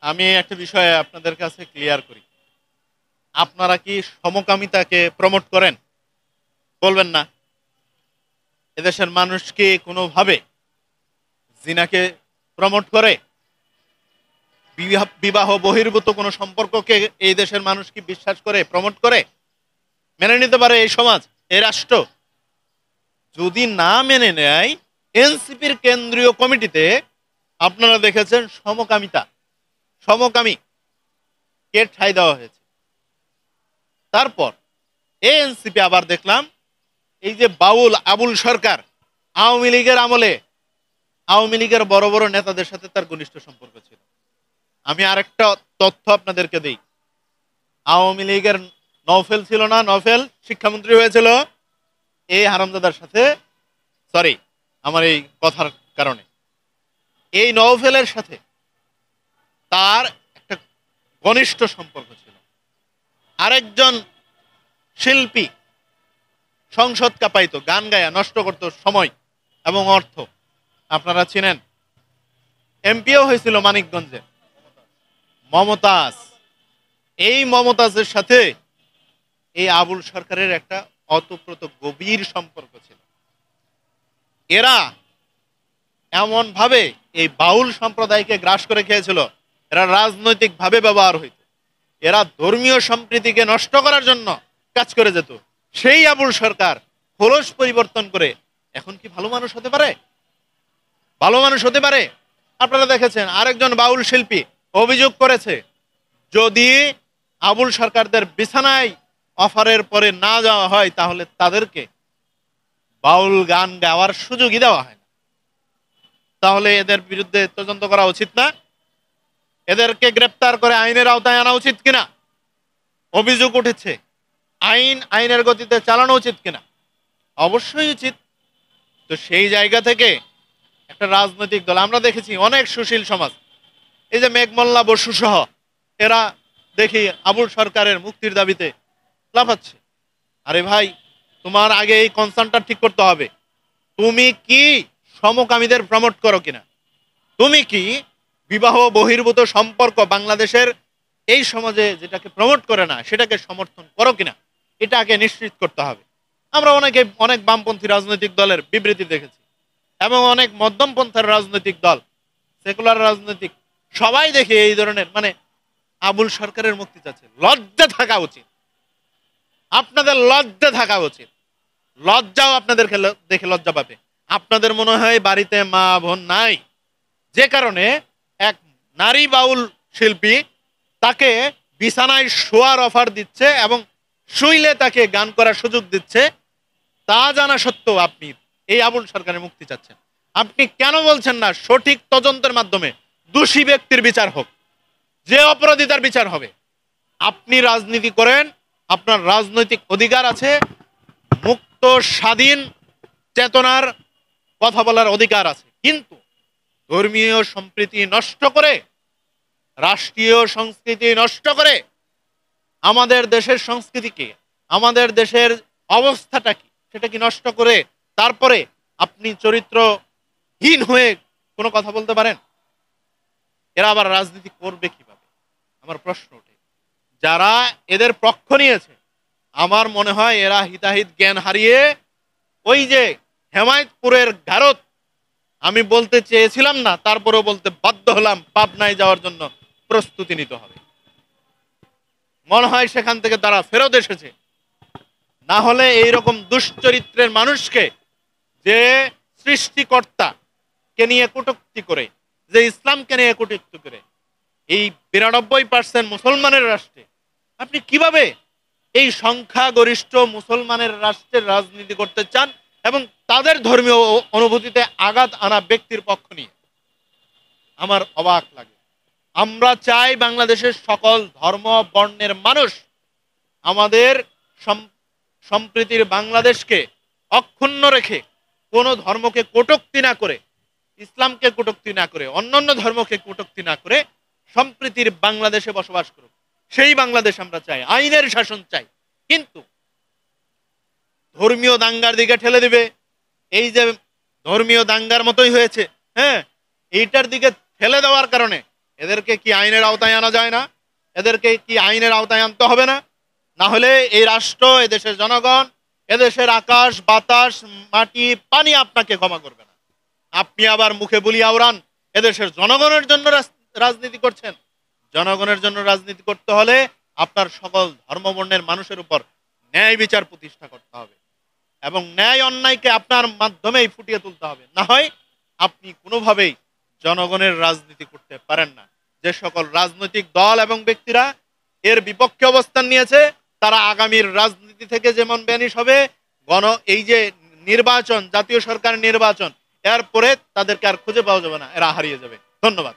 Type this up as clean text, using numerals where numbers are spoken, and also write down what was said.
আমি একটা বিষয়ে আপনাদের কাছে ক্লিয়ার করি। আপনারা কি সমকামিতাকে প্রমোট করেন? বলবেন না? এদেশের মানুষ কি কোনোভাবে জিনাকে প্রমোট করে? বিবাহ বহির্ভূত কোনো সম্পর্ককে এই দেশের মানুষ কি বিশ্বাস করে, প্রমোট করে, মেনে নিতে পারে এই সমাজ, এই রাষ্ট্র? যদি না মেনে নেয়, এনসিপির কেন্দ্রীয় কমিটিতে আপনারা দেখেছেন সমকামী কে ঠাঁই দেওয়া হয়েছে। তারপর এনসিপি আবার দেখলাম এই যে বাউল আবুল সরকার, আওয়ামী লীগের আমলে আওয়ামী লীগের বড় বড় নেতাদের সাথে তার ঘনিষ্ঠ সম্পর্ক ছিল। আমি আরেকটা তথ্য আপনাদেরকে দিই। আওয়ামী লীগের নওফেল ছিল না, নওফেল শিক্ষামন্ত্রী হয়েছিল এই হারামজাদার সাথে। সরি, আমার এই কথার কারণে এই নওফেলের সাথে তার একটা ঘনিষ্ঠ সম্পর্ক ছিল। আরেকজন শিল্পী সংসদ কাঁপাইতো, গান গায়া নষ্ট করতো সময় এবং অর্থ, আপনারা চিনেন। এমপিও হয়েছিল মানিকগঞ্জে, মমতাজ। এই মমতাজের সাথে এই আবুল সরকারের একটা অতপ্রত গভীর সম্পর্ক ছিল। এরা এমন ভাবে এই বাউল সম্প্রদায়কে গ্রাস করে খেয়েছিল, এরা রাজনৈতিক ভাবে ব্যবহার হইত, এরা ধর্মীয় সম্প্রীতিকে নষ্ট করার জন্য কাজ করে যেত। সেই আবুল সরকার খোলস পরিবর্তন করে এখন কি ভালো মানুষ হতে পারে? ভালো মানুষ হতে পারে? আপনারা দেখেছেন আরেকজন বাউল শিল্পী অভিযোগ করেছে, যদি আবুল সরকারদের বিছানায় অফারের পরে না যাওয়া হয় তাহলে তাদেরকে বাউল গান গাওয়ার সুযোগই দেওয়া হয় না। তাহলে এদের বিরুদ্ধে তদন্ত করা উচিত না? এদেরকে গ্রেপ্তার করে আইনের আওতায় আনা উচিত কিনা? অভিযোগ উঠেছে, আইনের গতিতে চালানো উচিত কিনা? অবশ্যই উচিত। তো সেই জায়গা থেকে একটা রাজনৈতিক দল, আমরা দেখেছি অনেক সুশীল সমাজ, এই যে মেঘমল্লা বসু সহ এরা দেখি আবুল সরকারের মুক্তির দাবিতে লাফাচ্ছে। আরে ভাই, তোমার আগে এই কনসার্নটা ঠিক করতে হবে। তুমি কি সমকামীদের প্রমোট করো কিনা? তুমি কি বিবাহ বহির্ভূত সম্পর্ক বাংলাদেশের এই সমাজে যেটাকে প্রমোট করে না সেটাকে সমর্থন করো কিনা? এটা আগে নিশ্চিত করতে হবে। আমরা অনেক বামপন্থী রাজনৈতিক দলের বিবৃতি দেখেছি এবং অনেক মধ্যমপন্থার রাজনৈতিক দল, সেকুলার রাজনৈতিক, সবাই দেখে এই ধরনের আবুল সরকারের মুক্তি চাচ্ছে। লজ্জা থাকা উচিত, আপনাদের লজ্জা থাকা উচিত। লজ্জাও আপনাদেরকে দেখে লজ্জা পাবে। আপনাদের মনে হয় বাড়িতে মা বোন নাই, যে কারণে এক নারী বাউল শিল্পী তাকে বিছানায় শোয়ার অফার দিচ্ছে এবং শুইলে তাকে গান করার সুযোগ দিচ্ছে। তা জানা সত্ত্বেও আপনি এই আবুল সরকারের মুক্তি চাচ্ছেন। আপনি কেন বলছেন না সঠিক তদন্তের মাধ্যমে দোষী ব্যক্তির বিচার হোক, যে অপরাধী তার বিচার হবে? আপনি রাজনীতি করেন, আপনার রাজনৈতিক অধিকার আছে, মুক্ত স্বাধীন চেতনার কথা বলার অধিকার আছে, কিন্তু ধর্মীয় সম্প্রীতি নষ্ট করে, রাষ্ট্রীয় সংস্কৃতি নষ্ট করে, আমাদের দেশের সংস্কৃতিকে, আমাদের দেশের অবস্থাটা কি সেটা কি নষ্ট করে তারপরে আপনি চরিত্রহীন হয়ে কোনো কথা বলতে পারেন? এরা আবার রাজনীতি করবে কিভাবে? আমার প্রশ্ন ওঠে। যারা এদের পক্ষ নিয়েছে, আমার মনে হয় এরা হিতাহিত জ্ঞান হারিয়ে ওই যে হেমায়তপুরের গারদ, আমি বলতে চেয়েছিলাম না, তারপরেও বলতে বাধ্য হলাম, পাবনায় যাওয়ার জন্য প্রস্তুতি নিতে হবে। মনে হয় সেখান থেকে তারা ফেরত এসেছে। না হলে এইরকম দুশ্চরিত্রের মানুষকে, যে সৃষ্টিকর্তা কে নিয়ে কটূক্তি করে, যে ইসলামকে নিয়ে কটূক্তি করে, এই 92% মুসলমানের রাষ্ট্রে আপনি কিভাবে এই সংখ্যাগরিষ্ঠ মুসলমানের রাষ্ট্রের রাজনীতি করতে চান এবং তাদের ধর্মীয় অনুভূতিতে আঘাত আনা ব্যক্তির পক্ষ নিয়ে? আমার অবাক লাগে। আমরা চাই বাংলাদেশের সকল ধর্ম বর্ণের মানুষ আমাদের সম্প্রীতির বাংলাদেশকে অক্ষুণ্ণ রেখে, কোনো ধর্মকে কটূক্তি না করে, ইসলামকে কটূক্তি না করে, অন্যান্য ধর্মকে কটূক্তি না করে সম্প্রীতির বাংলাদেশে বসবাস করুক। সেই বাংলাদেশ আমরা চাই, আইনের শাসন চাই। কিন্তু ধর্মীয় দাঙ্গার দিকে ঠেলে দিবে, এই যে ধর্মীয় দাঙ্গার মতোই হয়েছে, হ্যাঁ, এইটার দিকে ঠেলে দেওয়ার কারণে এদেরকে কি আইনের আওতায় আনা যায় না? এদেরকে কি আইনের আওতায় আনতে হবে না? না হলে এই রাষ্ট্র, এদেশের জনগণ, এদেশের আকাশ বাতাস মাটি পানি আপনাকে ক্ষমা করবে না। আপনি আবার মুখে বুলি আওড়ান এদেশের জনগণের জন্য রাজনীতি করছেন। জনগণের জন্য রাজনীতি করতে হলে আপনার সকল ধর্মবর্ণের মানুষের উপর ন্যায় বিচার প্রতিষ্ঠা করতে হবে এবং ন্যায় অন্যায়কে আপনার মাধ্যমেই ফুটিয়ে তুলতে হবে। না হয় আপনি কোনোভাবেই জনগণের রাজনীতি করতে পারেন না। যে সকল রাজনৈতিক দল এবং ব্যক্তিরা এর বিপক্ষে অবস্থান নিয়েছে, তারা আগামীর রাজনীতি থেকে যেমন ব্যানিশ হবে, এই যে নির্বাচন, জাতীয় সরকার নির্বাচন, এরপরে তাদেরকে আর খুঁজে পাওয়া যাবে না, এরা হারিয়ে যাবে। ধন্যবাদ।